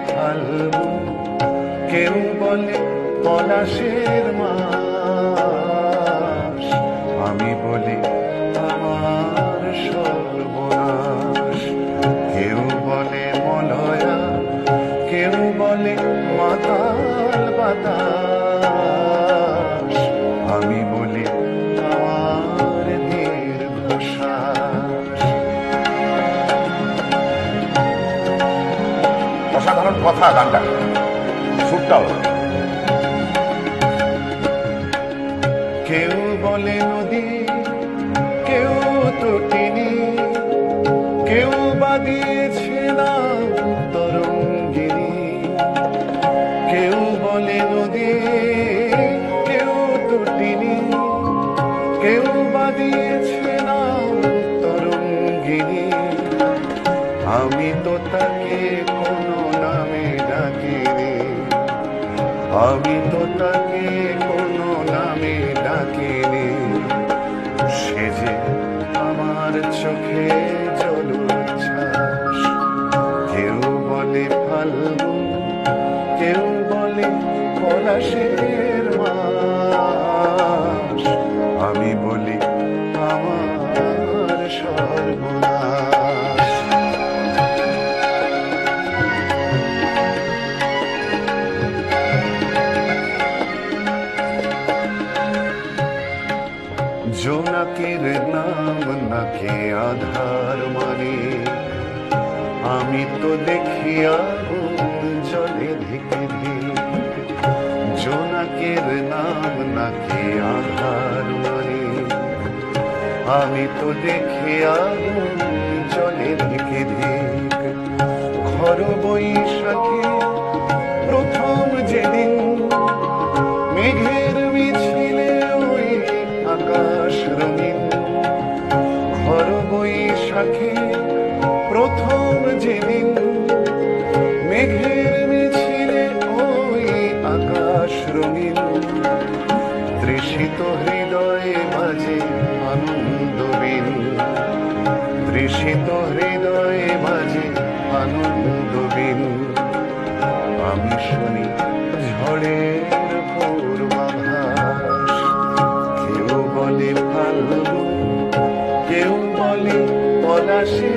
ফাল্গুন, কেউ বলে পলাশের মাস, আমি বলি আমার সর্বনাশ। কেউ বলে মলয়া, কেউ বলে মাতাল বাতাস, আমি বলি আমার দীর্ঘশ্বাস। অসাধারণ কথা গানটা, সুরটাও। কেউ বলে নদী, কেউ তটিনী, কেউ বা দিয়েছে নাম তরঙ্গিনী। কেউ বলে নদী, কেউ তটিনী, কেউ বা দিয়েছে নাম তরঙ্গিনী। আমি তো তাকে কোনো নামে ডাকিনি, আমি তো তাকে কোনো নামে ডাকিনি। সে যে আমার চোখে জলোচ্ছ্বাস। কেউ বলে ফাল্গুন, কেউ বলে পলাশের মাস, আমি বলি আমার সর্বনাশ। জোনাকের নাম নাকে আধার মানে, আমি তো দেখি আগুন জলে ধিকে ধিক। জোনাকের নাম নাকে আধার মানে, আমি তো দেখি আগুন জলে ধিকে ধিক। ঘর বৈশাখী প্রথম যেদিন, মেঘের মিছিলে ওই আকাশ রঙিন। ঘর বৈশাখী প্রথম যেদিন, মেঘের মিছিলে ওই আকাশ রঙিন। তৃষিত হৃদয়ে বাজে আনন্দবীণ, তৃষিত হৃদয়ে বাজে আনন্দবীণ। আমি শুনি ঝড়ের পূর্বাভাস। কেউ বলে ফাল্গুন, কেউ বলে পলাশে